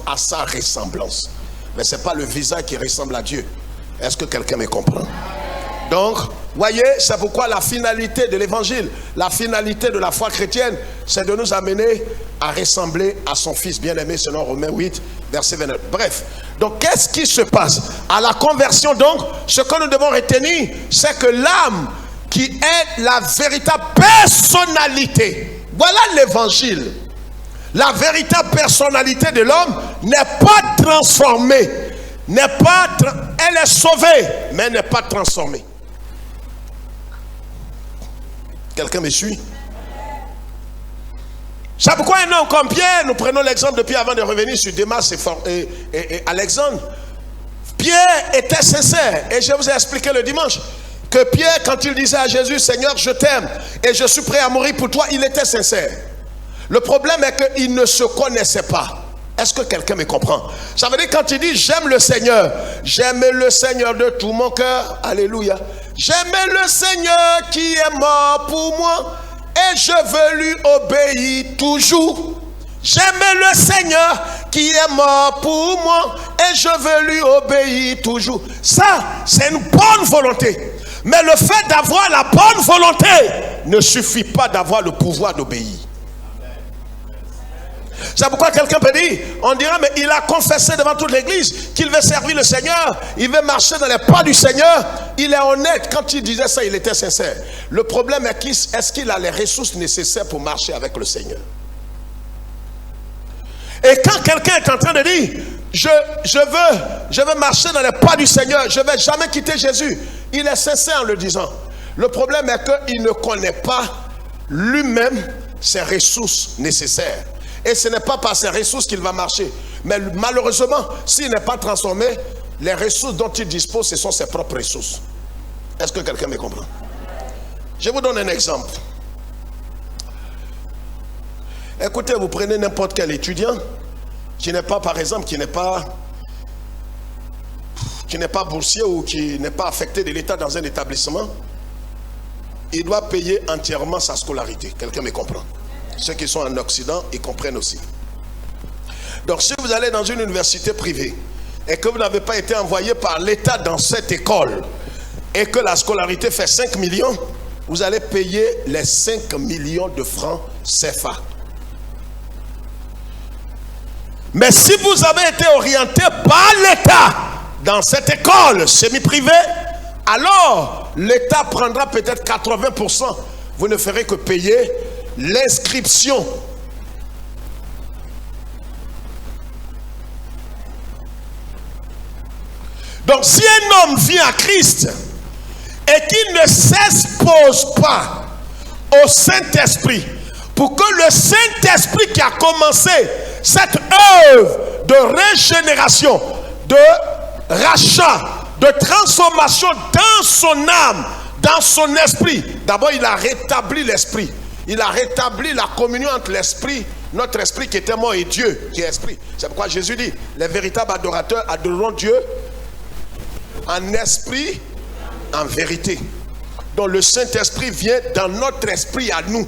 à sa ressemblance. Mais ce n'est pas le visage qui ressemble à Dieu. Est-ce que quelqu'un me comprend? Donc, voyez, c'est pourquoi la finalité de l'évangile, la finalité de la foi chrétienne, c'est de nous amener à ressembler à son Fils bien-aimé, selon Romains 8, verset 29. Bref, donc qu'est-ce qui se passe? À la conversion, donc, ce que nous devons retenir, c'est que l'âme, qui est la véritable personnalité, voilà l'évangile. La véritable personnalité de l'homme n'est pas transformée, elle est sauvée, mais elle n'est pas transformée. Quelqu'un me suit? C'est pourquoi un homme comme Pierre, nous prenons l'exemple de Pierre avant de revenir sur Démas et Alexandre. Pierre était sincère, et je vous ai expliqué le dimanche que Pierre, quand il disait à Jésus, Seigneur, je t'aime et je suis prêt à mourir pour toi, il était sincère. Le problème est qu'il ne se connaissait pas. Est-ce que quelqu'un me comprend? Ça veut dire quand il dit j'aime le Seigneur de tout mon cœur, alléluia. J'aime le Seigneur qui est mort pour moi et je veux lui obéir toujours. J'aime le Seigneur qui est mort pour moi et je veux lui obéir toujours. Ça, c'est une bonne volonté. Mais le fait d'avoir la bonne volonté ne suffit pas d'avoir le pouvoir d'obéir. C'est pourquoi quelqu'un peut dire, on dira, mais il a confessé devant toute l'église qu'il veut servir le Seigneur, il veut marcher dans les pas du Seigneur, il est honnête. Quand il disait ça, il était sincère. Le problème est est-ce qu'il a les ressources nécessaires pour marcher avec le Seigneur? Et quand quelqu'un est en train de dire, je veux marcher dans les pas du Seigneur, je ne vais jamais quitter Jésus, il est sincère en le disant. Le problème est qu'il ne connaît pas lui-même ses ressources nécessaires. Et ce n'est pas par ses ressources qu'il va marcher. Mais malheureusement, s'il n'est pas transformé, les ressources dont il dispose, ce sont ses propres ressources. Est-ce que quelqu'un me comprend? Je vous donne un exemple. Écoutez, vous prenez n'importe quel étudiant qui n'est pas, par exemple, qui n'est pas boursier ou qui n'est pas affecté de l'État dans un établissement. Il doit payer entièrement sa scolarité. Quelqu'un me comprend? Ceux qui sont en Occident, ils comprennent aussi. Donc si vous allez dans une université privée et que vous n'avez pas été envoyé par l'État dans cette école et que la scolarité fait 5 millions, vous allez payer les 5 millions de francs CFA. Mais si vous avez été orienté par l'État dans cette école semi-privée, alors l'État prendra peut-être 80%. Vous ne ferez que payer l'inscription. Donc si un homme vient à Christ et qu'il ne s'expose pas au Saint-Esprit, pour que le Saint-Esprit qui a commencé cette œuvre de régénération, de rachat, de transformation dans son âme, dans son esprit, d'abord il a rétabli l'esprit. Il a rétabli la communion entre l'esprit, notre esprit qui était mort, et Dieu qui est esprit. C'est pourquoi Jésus dit, les véritables adorateurs adoreront Dieu en esprit, en vérité. Donc le Saint-Esprit vient dans notre esprit à nous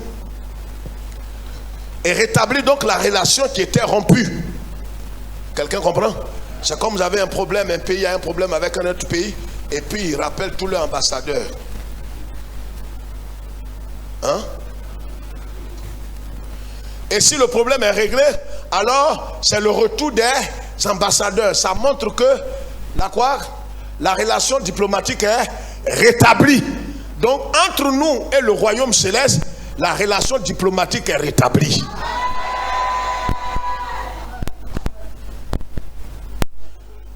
et rétablit donc la relation qui était rompue. Quelqu'un comprend? C'est comme vous avez un problème, un pays a un problème avec un autre pays et puis il rappelle tous leurs ambassadeurs. Hein? Et si le problème est réglé, alors c'est le retour des ambassadeurs. Ça montre que la relation diplomatique est rétablie. Donc entre nous et le royaume céleste, la relation diplomatique est rétablie.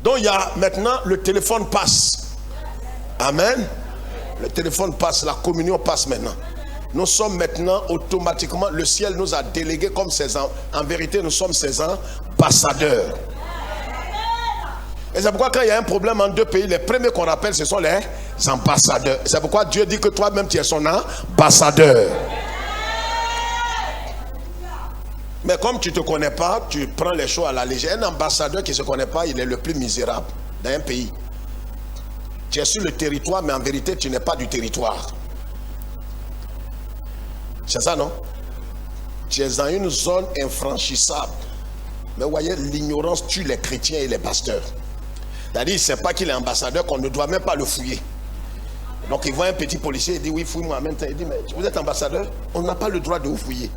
Donc il y a maintenant le téléphone passe. Amen. Le téléphone passe, la communion passe maintenant. Nous sommes maintenant automatiquement, le ciel nous a délégués comme ses en vérité nous sommes ses ambassadeurs. Et c'est pourquoi quand il y a un problème en deux pays, les premiers qu'on rappelle ce sont les ambassadeurs. C'est pourquoi Dieu dit que toi-même tu es son ambassadeur. Mais comme tu ne te connais pas, tu prends les choses à la légère. Un ambassadeur qui ne se connaît pas, il est le plus misérable dans un pays. Tu es sur le territoire, mais en vérité tu n'es pas du territoire. C'est ça, non? Tu es dans une zone infranchissable. Mais vous voyez, l'ignorance tue les chrétiens et les pasteurs. C'est-à-dire, il ne sait pas qu'il est ambassadeur, qu'on ne doit même pas le fouiller. Donc il voit un petit policier, il dit oui, fouille-moi en même temps. Il dit, mais vous êtes ambassadeur, on n'a pas le droit de vous fouiller.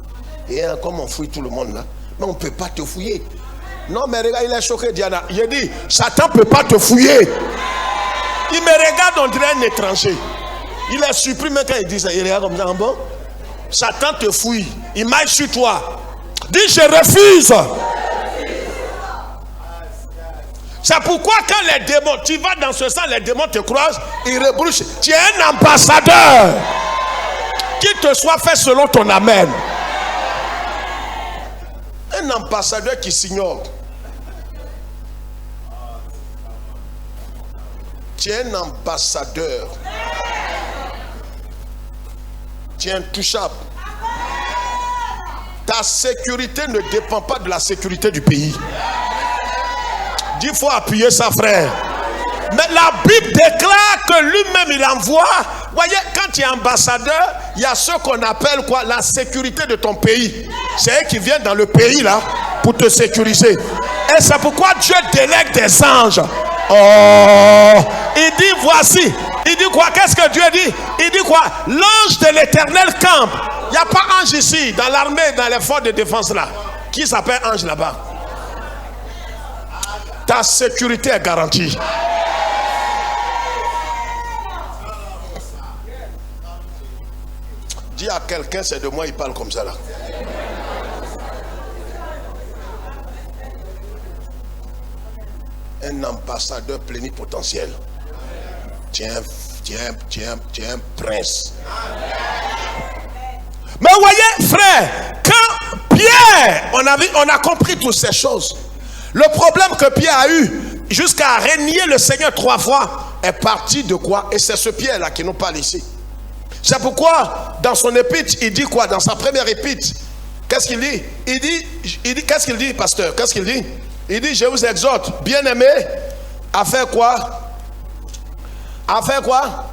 Et comme on fouille tout le monde là, mais on ne peut pas te fouiller. Non, mais regarde, il est choqué, Diana. Il dit, Satan ne peut pas te fouiller. Il me regarde, on dirait un étranger. Il est surpris même quand il dit ça. Il regarde comme ça, bon. Satan te fouille. Il marche sur toi. Dis, je refuse. C'est pourquoi quand les démons, tu vas dans ce sens, les démons te croisent, ils rebroussent. Tu es un ambassadeur. Qu'il te soit fait selon ton amen. Un ambassadeur qui s'ignore. Tu es un ambassadeur. Tu es intouchable. Ta sécurité ne dépend pas de la sécurité du pays. Il faut appuyer ça, frère. Mais la Bible déclare que lui-même il envoie. Voyez, quand tu es ambassadeur, il y a ce qu'on appelle quoi? La sécurité de ton pays. C'est eux qui viennent dans le pays là pour te sécuriser. Et c'est pourquoi Dieu délègue des anges. Oh, il dit voici. Il dit quoi? Qu'est-ce que Dieu dit? Il dit quoi? L'ange de l'Éternel campe. Il n'y a pas ange ici, dans l'armée, dans les forces de défense là. Qui s'appelle ange là-bas? Ta sécurité est garantie. Dis à quelqu'un, c'est de moi, il parle comme ça là. Un ambassadeur plénipotentiel. Tu es un prince. Mais vous voyez, frère, quand Pierre, on a compris toutes ces choses. Le problème que Pierre a eu jusqu'à renier le Seigneur 3 fois est parti de quoi? Et c'est ce Pierre là qui nous parle ici. C'est pourquoi dans son épître, il dit quoi? Dans sa première épître, qu'est-ce qu'il dit? Il dit qu'est-ce qu'il dit, pasteur? Qu'est-ce qu'il dit? Il dit, je vous exhorte, bien-aimés, à faire quoi? À faire quoi?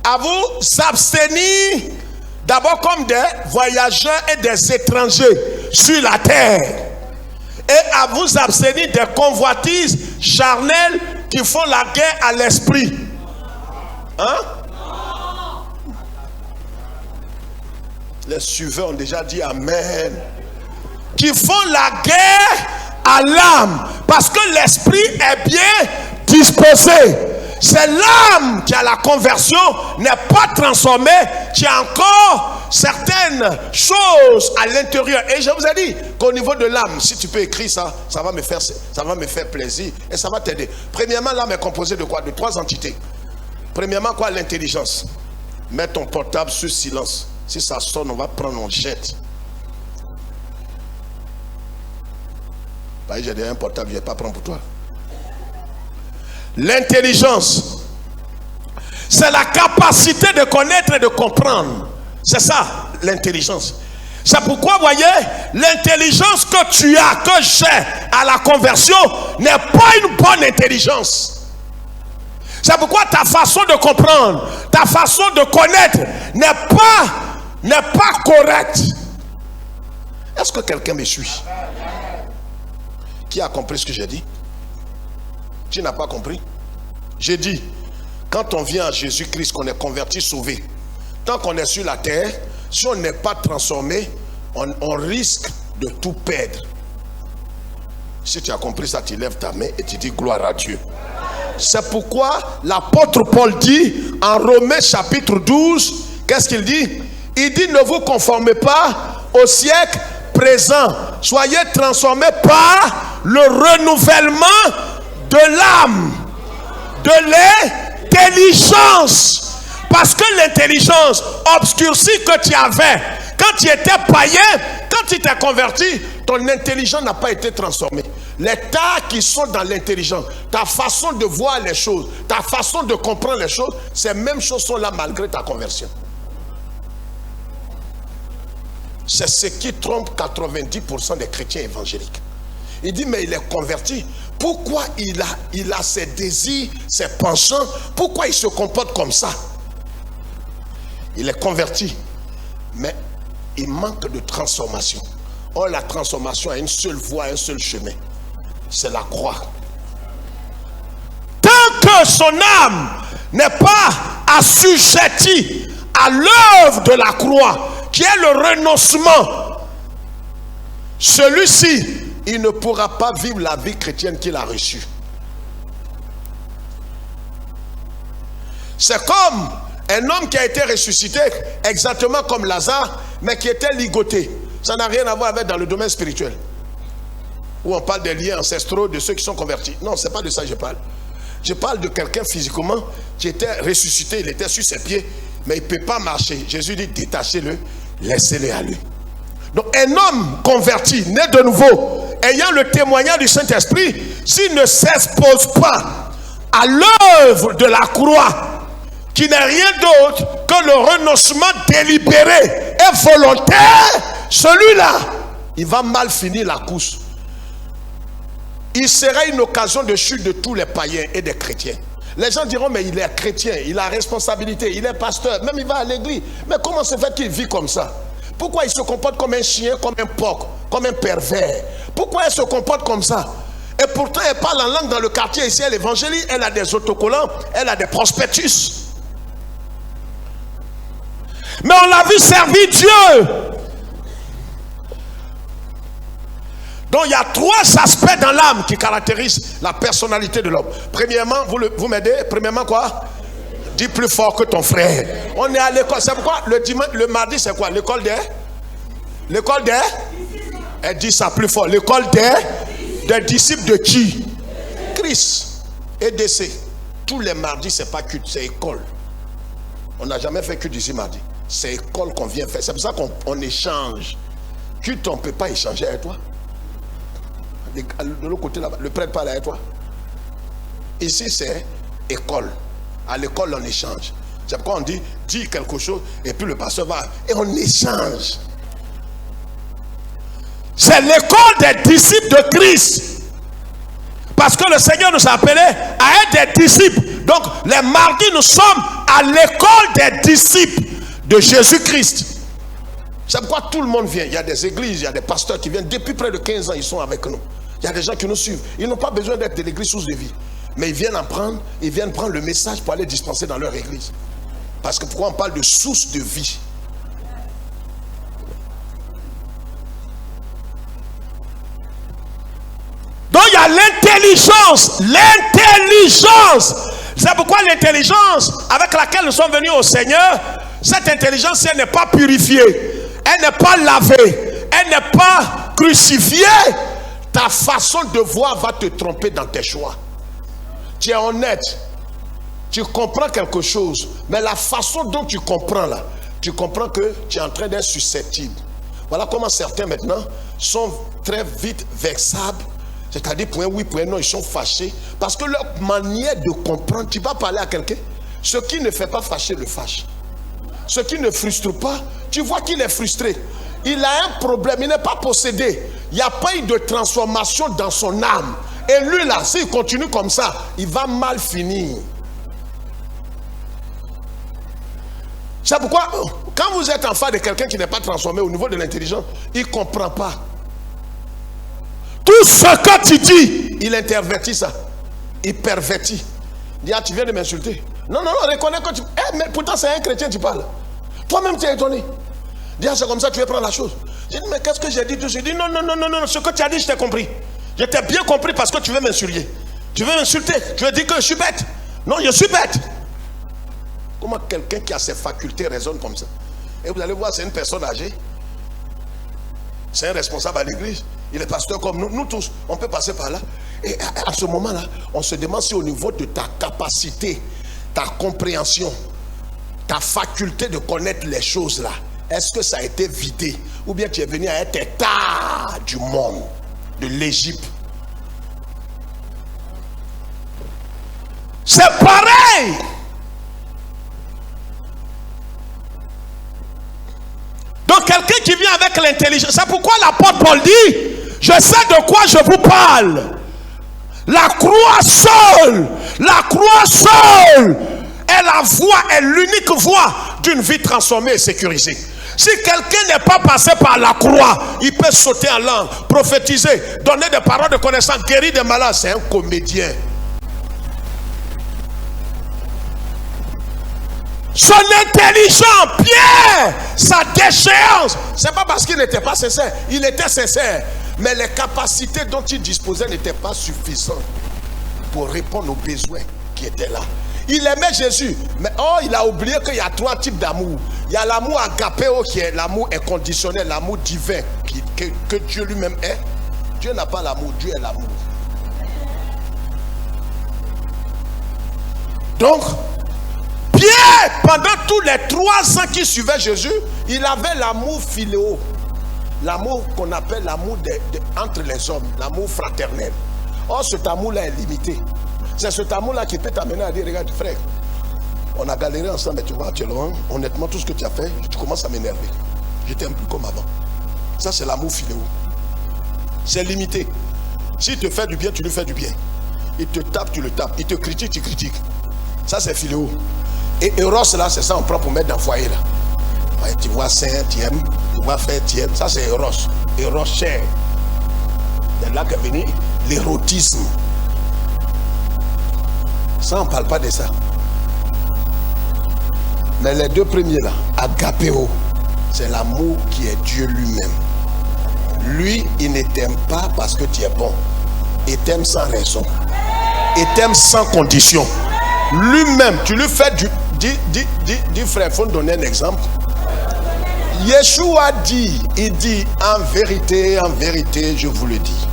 À vous abstenir d'abord comme des voyageurs et des étrangers sur la terre, et à vous abstenir des convoitises charnelles qui font la guerre à l'esprit. Hein? Les suiveurs ont déjà dit amen. Qui font la guerre à l'âme, parce que l'esprit est bien disposé. C'est l'âme qui a la conversion, n'est pas transformée, qui a encore certaines choses à l'intérieur. Et je vous ai dit qu'au niveau de l'âme, si tu peux écrire ça, ça va me faire plaisir et ça va t'aider. Premièrement, l'âme est composée de quoi? De 3 entités. Premièrement, quoi? L'intelligence. Mets ton portable sur silence. Si ça sonne, on va prendre, on jette. J'ai déjà un portable, je ne vais pas prendre pour toi. L'intelligence, c'est la capacité de connaître et de comprendre. C'est ça, l'intelligence. C'est pourquoi, vous voyez, l'intelligence que tu as, que j'ai à la conversion, n'est pas une bonne intelligence. C'est pourquoi ta façon de comprendre, ta façon de connaître n'est pas correcte. Est-ce que quelqu'un me suit? Qui a compris ce que j'ai dit? Tu n'as pas compris? J'ai dit, quand on vient à Jésus-Christ, qu'on est converti, sauvé, tant qu'on est sur la terre, si on n'est pas transformé, on risque de tout perdre. Si tu as compris ça, tu lèves ta main et tu dis gloire à Dieu. C'est pourquoi l'apôtre Paul dit en Romains chapitre 12, qu'est-ce qu'il dit? Il dit, ne vous conformez pas au siècle présent, soyez transformés par le renouvellement de l'âme, de l'intelligence. Parce que l'intelligence obscurcie que tu avais quand tu étais païen, quand tu t'es converti, ton intelligence n'a pas été transformée. Les tas qui sont dans l'intelligence, ta façon de voir les choses, ta façon de comprendre les choses, ces mêmes choses sont là malgré ta conversion. C'est ce qui trompe 90% des chrétiens évangéliques. Il dit, mais il est converti. Pourquoi il a ses désirs, ses penchants? Pourquoi il se comporte comme ça? Il est converti, mais il manque de transformation. Or, la transformation a une seule voie, un seul chemin. C'est la croix. Tant que son âme n'est pas assujettie à l'œuvre de la croix, qui est le renoncement, celui-ci, il ne pourra pas vivre la vie chrétienne qu'il a reçue. C'est comme un homme qui a été ressuscité, exactement comme Lazare, mais qui était ligoté. Ça n'a rien à voir avec dans le domaine spirituel, où on parle des liens ancestraux de ceux qui sont convertis. Non, c'est pas de ça que je parle. Je parle de quelqu'un physiquement qui était ressuscité, il était sur ses pieds, mais il ne peut pas marcher. Jésus dit, détachez-le, laissez-le à lui. Donc un homme converti, né de nouveau, ayant le témoignage du Saint-Esprit, s'il ne s'expose pas à l'œuvre de la croix, qui n'est rien d'autre que le renoncement délibéré et volontaire, celui-là, il va mal finir la course. Il sera une occasion de chute de tous les païens et des chrétiens. Les gens diront, mais il est chrétien, il a responsabilité, il est pasteur, même il va à l'église. Mais comment se fait qu'il vit comme ça? Pourquoi il se comporte comme un chien, comme un porc, comme un pervers? Pourquoi il se comporte comme ça? Et pourtant, elle parle en langue dans le quartier ici, elle évangélise, elle a des autocollants, elle a des prospectus. Mais on l'a vu servir Dieu. Donc il y a trois aspects dans l'âme qui caractérisent la personnalité de l'homme. Premièrement, vous m'aidez? Premièrement quoi? Dis plus fort que ton frère. On est à l'école. C'est pourquoi le mardi c'est quoi? L'école des? L'école des? Elle dit ça plus fort. L'école des disciples de qui? Christ. EDC. Tous les mardis c'est pas culte, c'est école. On n'a jamais fait culte ici mardi. C'est école qu'on vient faire. C'est pour ça qu'on échange. Culte, on ne peut pas échanger avec toi. De l'autre côté là-bas, le prêtre parle avec toi. Ici c'est école. À l'école on échange. C'est pourquoi on dit quelque chose et puis le pasteur va et on échange. C'est l'école des disciples de Christ. Parce que le Seigneur nous a appelés à être des disciples. Donc les mardis nous sommes à l'école des disciples de Jésus-Christ. C'est pourquoi tout le monde vient. Il y a des églises, il y a des pasteurs qui viennent depuis près de 15 ans, ils sont avec nous. Il y a des gens qui nous suivent. Ils n'ont pas besoin d'être de l'église source de vie. Mais ils viennent prendre le message pour aller dispenser dans leur église. Parce que pourquoi on parle de source de vie? Donc il y a l'intelligence. L'intelligence. C'est pourquoi l'intelligence avec laquelle nous sommes venus au Seigneur, cette intelligence, si elle n'est pas purifiée, elle n'est pas lavée, elle n'est pas crucifiée, ta façon de voir va te tromper dans tes choix. Tu es honnête, tu comprends quelque chose, mais la façon dont tu comprends là, tu comprends que tu es en train d'être susceptible. Voilà comment certains maintenant sont très vite vexables, c'est-à-dire point oui, point non, ils sont fâchés, parce que leur manière de comprendre, tu vas parler à quelqu'un, ce qui ne fait pas fâcher le fâche. Ce qui ne frustre pas, tu vois qu'il est frustré. Il a un problème, il n'est pas possédé. Il n'y a pas eu de transformation dans son âme. Et lui là, s'il continue comme ça, il va mal finir. C'est pourquoi, quand vous êtes en face de quelqu'un qui n'est pas transformé au niveau de l'intelligence, il ne comprend pas. Tout ce que tu dis, il intervertit ça. Il pervertit. Il dit, ah, tu viens de m'insulter. Non, non, non, reconnais que tu... mais pourtant c'est un chrétien tu parles. Toi-même tu es étonné. Dis, ah, c'est comme ça tu veux prendre la chose. J'ai dit, mais qu'est-ce que j'ai dit? J'ai dit, non, non, non, non, non, ce que tu as dit, je t'ai compris. Je t'ai bien compris parce que tu veux m'insulter. Tu veux m'insulter. Tu veux dire que je suis bête. Non, je suis bête. Comment quelqu'un qui a ses facultés raisonne comme ça? Et vous allez voir, c'est une personne âgée. C'est un responsable à l'église. Il est pasteur comme nous. Nous tous, on peut passer par là. Et à ce moment-là, on se demande si au niveau de ta capacité, ta compréhension, ta faculté de connaître les choses là, est-ce que ça a été vidé? Ou bien tu es venu à être état du monde, de l'Égypte? C'est pareil. Donc quelqu'un qui vient avec l'intelligence, c'est pourquoi l'apôtre Paul dit, je sais de quoi je vous parle. La croix seule est la voie, est l'unique voie d'une vie transformée et sécurisée. Si quelqu'un n'est pas passé par la croix, il peut sauter en langue, prophétiser, donner des paroles de connaissance, guérir des malades. C'est un comédien. Son intelligence, Pierre, sa déchéance, c'est pas parce qu'il n'était pas sincère. Il était sincère, mais les capacités dont il disposait n'étaient pas suffisantes pour répondre aux besoins qui étaient là. Il aimait Jésus, mais il a oublié qu'il y a 3 types d'amour. Il y a l'amour agapéo qui est l'amour inconditionnel, l'amour divin que Dieu lui-même est. Dieu n'a pas l'amour, Dieu est l'amour. Donc, Pierre, pendant tous les 3 ans qui suivaient Jésus, il avait l'amour philéo. L'amour qu'on appelle l'amour entre les hommes, l'amour fraternel. Or, cet amour-là est limité. C'est cet amour-là qui peut t'amener à dire, regarde frère, on a galéré ensemble, mais tu vois, actuellement, honnêtement, tout ce que tu as fait, tu commences à m'énerver. Je t'aime plus comme avant. Ça, c'est l'amour philéo. C'est limité. S'il te fait du bien, tu lui fais du bien. Il te tape, tu le tapes. Il te critique, tu critiques. Ça, c'est philéo. Et Eros, là, c'est ça, on prend pour mettre dans le foyer, là. Ouais, tu vois, saint, tu aimes. Tu vois, frère, tu aimes. Ça, c'est Eros. Eros cher. C'est là qu'est venu l'érotisme. Ça, on ne parle pas de ça. Mais les 2 premiers, là, agapéo, c'est l'amour qui est Dieu lui-même. Lui, il ne t'aime pas parce que tu es bon. Il t'aime sans raison. Il t'aime sans condition. Lui-même, tu lui fais du... Dis frère, il faut nous donner un exemple. Yeshua dit, il dit, en vérité, je vous le dis.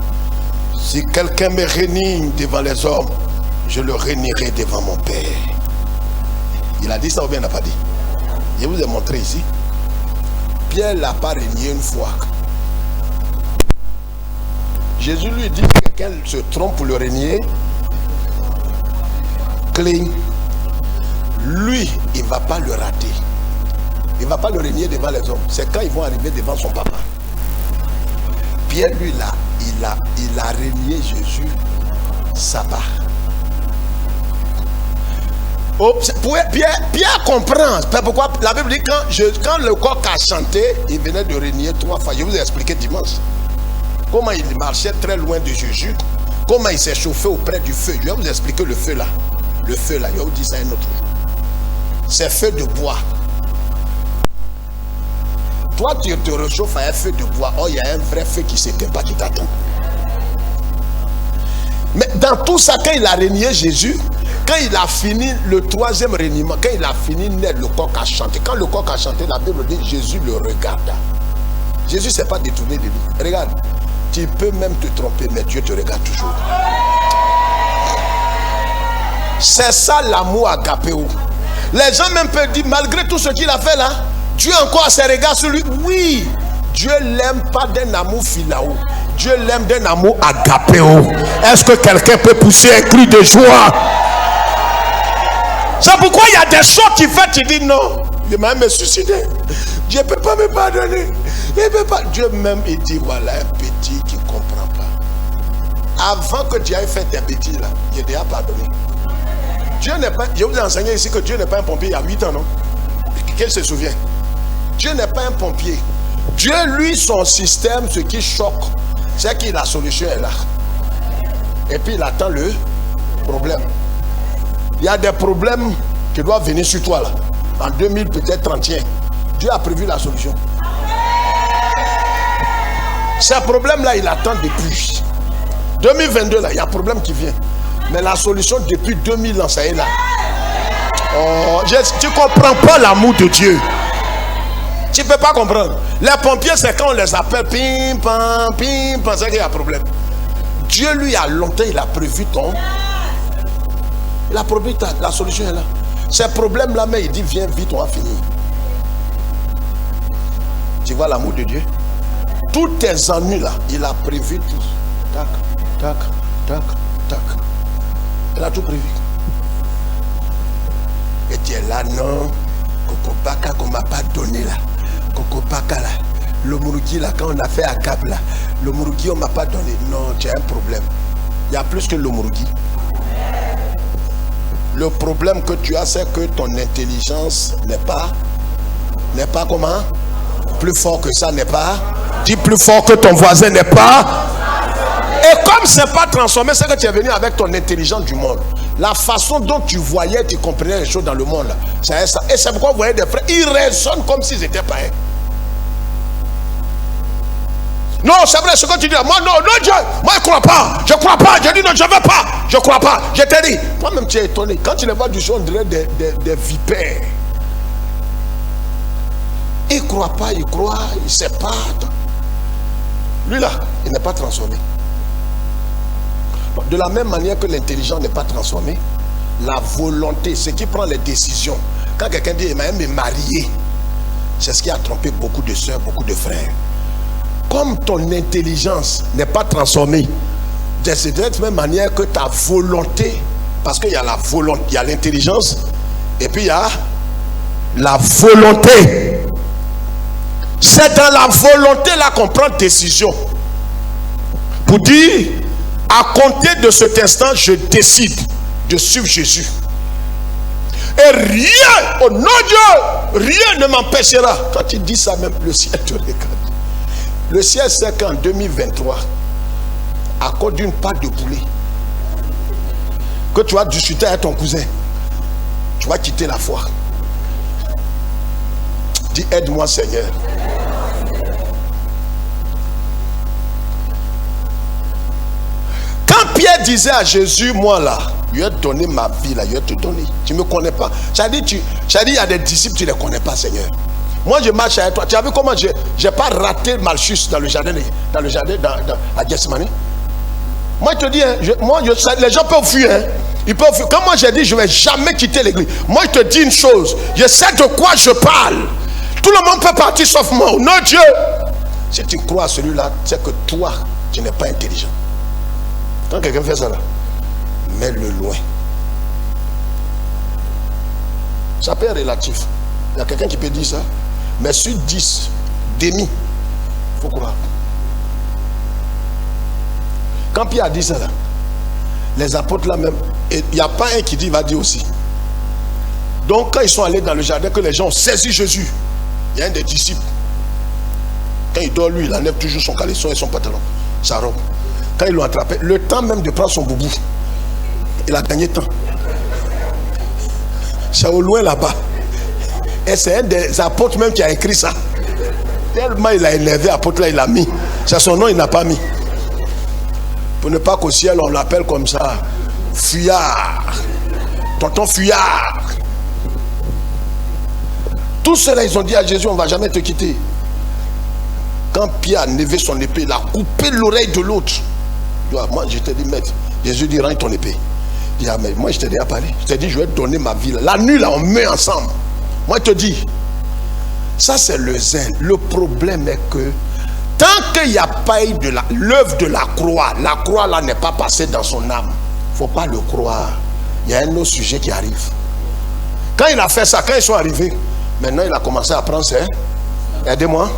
Si quelqu'un me renie devant les hommes, je le rénierai devant mon Père. Il a dit ça ou bien il n'a pas dit? Je vous ai montré ici. Pierre ne l'a pas renié une fois. Jésus lui dit que quelqu'un se trompe pour le renier. Clean. Lui, il ne va pas le rater. Il ne va pas le renier devant les hommes. C'est quand ils vont arriver devant son papa. Pierre, lui, là, il a renié Jésus sabbat. Oh, Pierre comprend. Pourquoi la Bible dit quand le coq a chanté, il venait de renier 3 fois. Je vous ai expliqué dimanche. Comment il marchait très loin de Jésus. Comment il s'est chauffé auprès du feu. Je vais vous expliquer le feu là. Le feu là, je vais vous dire ça un autre jour. C'est feu de bois. Toi, tu te réchauffes à un feu de bois. Oh, il y a un vrai feu qui ne s'éteint pas, qui t'attend. Mais dans tout ça, quand il a renié Jésus, quand il a fini le 3e reniement, quand il a fini, le coq a chanté. Quand le coq a chanté, la Bible dit Jésus le regarda. Jésus ne s'est pas détourné de lui. Regarde, tu peux même te tromper, mais Dieu te regarde toujours. C'est ça l'amour agapéo. Les gens même peuvent dire, malgré tout ce qu'il a fait là, Dieu encore a ses regards sur lui. Oui, Dieu l'aime pas d'un amour philao. Dieu l'aime d'un amour agapéo. Est-ce que quelqu'un peut pousser un cri de joie? C'est pourquoi il y a des choses qu'il fait, tu dis non. Il m'a même suicidé. Dieu ne peut pas me pardonner. Il peut pas. Dieu même, il dit voilà un petit qui ne comprend pas. Avant que tu ailles faire tes bêtises là, il est déjà pardonné. Dieu n'est pas. Je vous ai enseigné ici que Dieu n'est pas un pompier il y a 8 ans, non? Qu'elle se souvient? Dieu n'est pas un pompier. Dieu, lui, son système, ce qui choque, c'est que la solution est là. Et puis il attend le problème. Il y a des problèmes qui doivent venir sur toi là. En 2000, peut-être 31. Dieu a prévu la solution. Ces problèmes-là, il attend depuis 2022 là, il y a un problème qui vient. Mais la solution depuis 2000 ans, ça est là. Oh, tu ne comprends pas l'amour de Dieu. Tu ne peux pas comprendre. Les pompiers, c'est quand on les appelle, pim, pam, c'est qu'il y a un problème. Dieu, lui, il y a longtemps, il a prévu ton... Il a prévu la solution est là. Ces problèmes-là, mais il dit, viens vite, on va finir. Tu vois l'amour de Dieu? Tous tes ennuis là, il a prévu tout. Tac, tac, tac, tac. Il a tout prévu. Et tu es là, non. Coco Baka qu'on ne m'a pas donné là. Coco Baka là. Le Murugi là, quand on a fait à Cap là. Le Murugi on ne m'a pas donné. Non, tu as un problème. Il y a plus que le Murugi. Le problème que tu as, c'est que ton intelligence n'est pas comment? plus fort que ça n'est pas. Dis plus fort que ton voisin n'est pas. Et comme c'est pas transformé, c'est que tu es venu avec ton intelligence du monde. La façon dont tu voyais, tu comprenais les choses dans le monde. C'est ça. Et c'est pourquoi vous voyez des frères, ils raisonnent comme s'ils étaient païens. Non, c'est vrai ce que tu dis. Moi, non, Dieu, moi je ne crois pas. Je ne crois pas. Je dis non, je ne veux pas. Je ne crois pas. Je te dis. Toi-même, tu es étonné. Quand tu les vois du jour, on dirait des vipères. Il ne croit pas, il croit, il ne sait pas. Lui là, il n'est pas transformé. De la même manière que l'intelligence n'est pas transformée, la volonté, ce qui prend les décisions. Quand quelqu'un dit, il m'a même marié, c'est ce qui a trompé beaucoup de soeurs, beaucoup de frères. Comme ton intelligence n'est pas transformée, c'est de la même manière que ta volonté, parce qu'il y a la volonté, il y a l'intelligence, et puis il y a la volonté. C'est dans la volonté là qu'on prend décision. Pour dire, à compter de cet instant, je décide de suivre Jésus. Et rien, oh non Dieu, rien ne m'empêchera. Quand tu dis ça même, le ciel te regarde. Le ciel sait qu'en 2023, à cause d'une pâte de poulet, que tu vas discuter avec ton cousin, tu vas quitter la foi. Dis, aide-moi Seigneur. Quand Pierre disait à Jésus, moi là, je vais te donner ma vie là, je vais te donner. Tu ne me connais pas. J'ai dit, il y a des disciples, tu ne les connais pas, Seigneur. Moi je marche avec toi. Tu as vu comment je n'ai pas raté Malchus dans le jardin à Gethsemane. Moi je te dis, les gens peuvent fuir. Hein. Ils peuvent fuir. Quand moi j'ai dit, je ne vais jamais quitter l'église. Moi je te dis une chose, je sais de quoi je parle. Tout le monde peut partir sauf moi. Non Dieu. Si tu crois à celui-là, c'est que toi, tu n'es pas intelligent. Quand quelqu'un fait ça là, mets-le loin. Ça peut être relatif. Il y a quelqu'un qui peut dire ça. Mais sur 10, demi, il faut croire. Quand Pierre a dit ça là, les apôtres là même, il n'y a pas un qui dit, il va dire aussi. Donc quand ils sont allés dans le jardin, que les gens ont saisi Jésus, il y a un des disciples. Quand il dort, lui, il enlève toujours son caleçon et son pantalon, sa robe. Quand ils l'ont attrapé, le temps même de prendre son boubou, il a gagné temps. C'est au loin là-bas. Et c'est un des apôtres même qui a écrit ça. Tellement il a énervé l'apôtre là, il a mis. C'est son nom, il n'a pas mis. Pour ne pas qu'au ciel on l'appelle comme ça. Fuyard. Tonton Fuyard. Tous ceux-là, ils ont dit à Jésus, on ne va jamais te quitter. Quand Pierre a levé son épée, il a coupé l'oreille de l'autre. Moi, je t'ai dit, maître, Jésus dit, rends ton épée. Il dit, ah, mais moi, je t'ai déjà parlé. Je t'ai dit, je vais te donner ma vie. La nuit, là, on met ensemble. Moi, je te dis, ça, c'est le zèle. Le problème est que, tant qu'il n'y a pas eu de l'œuvre de la croix là n'est pas passée dans son âme. Il ne faut pas le croire. Il y a un autre sujet qui arrive. Quand il a fait ça, quand ils sont arrivés, maintenant, il a commencé à prendre ses, aidez-moi,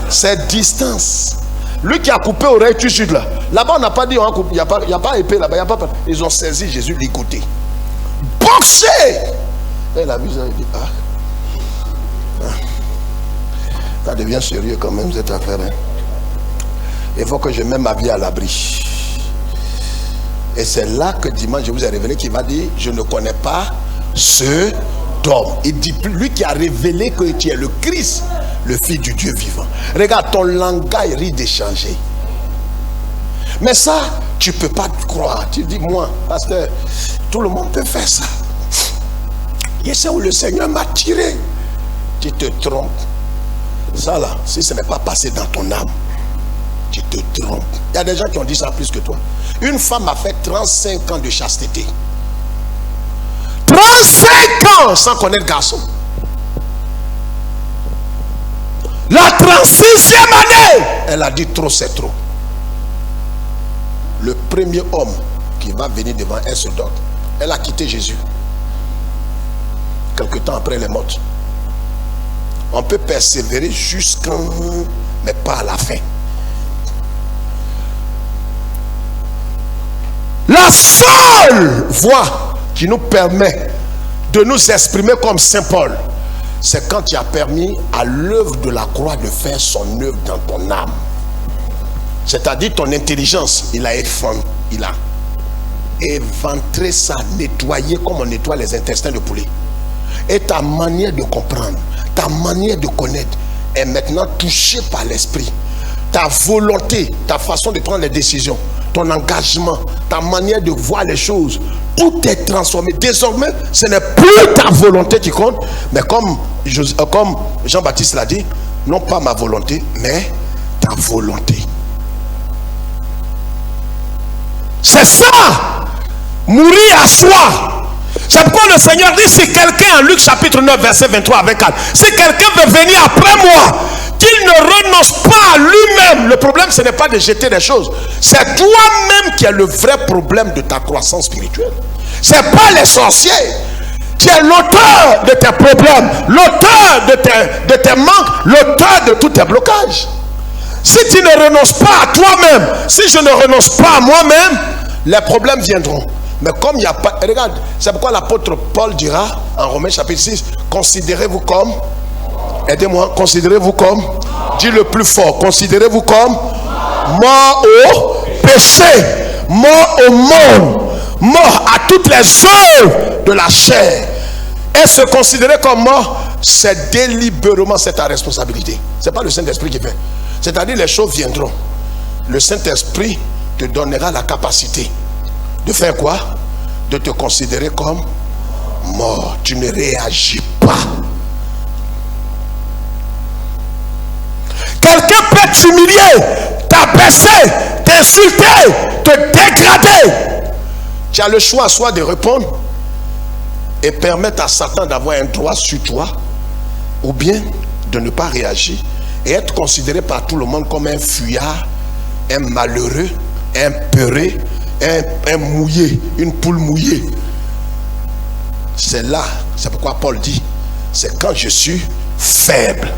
cette distance. Lui qui a coupé oreille tout de suite là. Là-bas on n'a pas dit, il n'y a pas épée là-bas. Ils ont saisi Jésus ligoté. Boxé. Et il a vu ça, il dit, ça devient sérieux quand même cette affaire. Hein. Il faut que je mette ma vie à l'abri. Et c'est là que dimanche je vous ai révélé qu'il va dire, je ne connais pas ce d'homme. Il dit, lui qui a révélé que tu es le Christ, le Fils du Dieu vivant. Regarde, ton langage risque de changer. Mais ça, tu ne peux pas croire. Tu dis, moi, pasteur, tout le monde peut faire ça. Et c'est où le Seigneur m'a tiré. Tu te trompes. Ça là, si ce n'est pas passé dans ton âme, tu te trompes. Il y a des gens qui ont dit ça plus que toi. Une femme a fait 35 ans de chasteté. 35 ans sans connaître garçon. La 36e année, elle a dit trop, c'est trop. Le premier homme qui va venir devant elle se donne. Elle a quitté Jésus. Quelque temps après, elle est morte. On peut persévérer jusqu'en, mais pas à la fin. La seule voie qui nous permet de nous exprimer comme Saint Paul, c'est quand tu as permis à l'œuvre de la croix de faire son œuvre dans ton âme. C'est-à-dire ton intelligence, il a éventré ça, nettoyé comme on nettoie les intestins de poulet. Et ta manière de comprendre, ta manière de connaître est maintenant touchée par l'esprit. Ta volonté, ta façon de prendre les décisions, ton engagement, ta manière de voir les choses, tout est transformé. Désormais, ce n'est plus ta volonté qui compte, mais comme Jean-Baptiste l'a dit, non pas ma volonté, mais ta volonté. C'est ça, mourir à soi. C'est pourquoi le Seigneur dit, si quelqu'un, en Luc chapitre 9, verset 23 à 24, si quelqu'un veut venir après moi, qu'il ne renonce pas à lui-même. Le problème, ce n'est pas de jeter des choses. C'est toi-même qui as le vrai problème de ta croissance spirituelle. Ce n'est pas les sorciers. Tu es l'auteur de tes problèmes, l'auteur de tes manques, l'auteur de tous tes blocages. Si tu ne renonces pas à toi-même, si je ne renonce pas à moi-même, les problèmes viendront. Mais comme il n'y a pas... Regarde, c'est pourquoi l'apôtre Paul dira en Romains chapitre 6, considérez-vous comme... Aidez-moi, considérez-vous comme... Dis le plus fort, considérez-vous comme... Mort au péché, mort au monde, mort à toutes les œuvres de la chair. Et se considérer comme mort, c'est délibérément, c'est ta responsabilité. Ce n'est pas le Saint-Esprit qui fait. C'est-à-dire les choses viendront. Le Saint-Esprit te donnera la capacité de faire quoi? De te considérer comme mort. Tu ne réagis pas. Quelqu'un peut t'humilier, t'abaisser, t'insulter, te dégrader. Tu as le choix soit de répondre et permettre à Satan d'avoir un droit sur toi, ou bien de ne pas réagir et être considéré par tout le monde comme un fuyard, un malheureux, un peureux, un mouillé, une poule mouillée. C'est là, c'est pourquoi Paul dit, c'est quand je suis faible,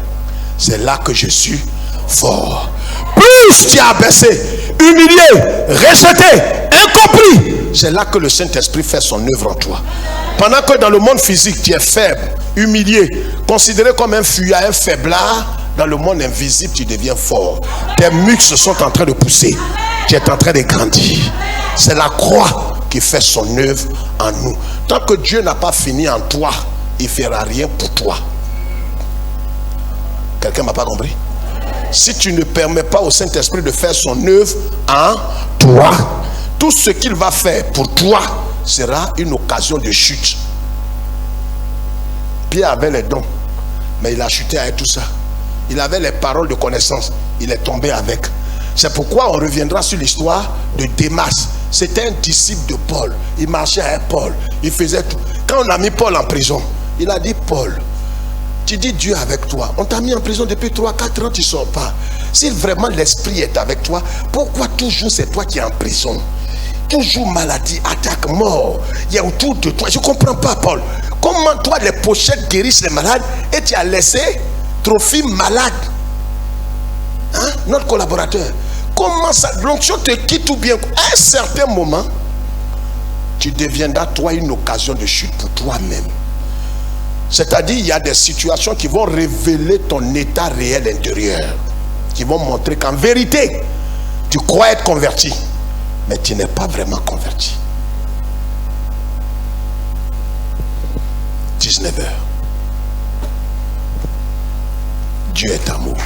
c'est là que je suis fort. Plus tu es abaissé, humilié, rejeté, incompris, c'est là que le Saint-Esprit fait son œuvre en toi. Pendant que dans le monde physique tu es faible, humilié, considéré comme un fuyard, un faiblard, dans le monde invisible tu deviens fort. Tes muscles sont en train de pousser, tu es en train de grandir. C'est la croix qui fait son œuvre en nous. Tant que Dieu n'a pas fini en toi, il ne fera rien pour toi. Quelqu'un m'a pas compris? Si tu ne permets pas au Saint-Esprit de faire son œuvre en toi, tout ce qu'il va faire pour toi sera une occasion de chute. Pierre avait les dons, mais il a chuté avec tout ça. Il avait les paroles de connaissance, il est tombé avec. C'est pourquoi on reviendra sur l'histoire de Démas. C'était un disciple de Paul. Il marchait avec Paul, il faisait tout. Quand on a mis Paul en prison, il a dit, Paul, tu dis Dieu avec toi, on t'a mis en prison depuis 3-4 ans, tu ne sors pas. Si vraiment l'esprit est avec toi, pourquoi toujours c'est toi qui es en prison? Toujours maladie, attaque, mort, il y a autour de toi. Je ne comprends pas, Paul. Comment toi les pochettes guérissent les malades et tu as laissé Trophime malade, hein? Notre collaborateur. Comment ça, l'onction te quitte ou bien à un certain moment tu deviendras toi une occasion de chute pour toi-même. C'est-à-dire il y a des situations qui vont révéler ton état réel intérieur, qui vont montrer qu'en vérité tu crois être converti, mais tu n'es pas vraiment converti. 19h. Dieu est amour.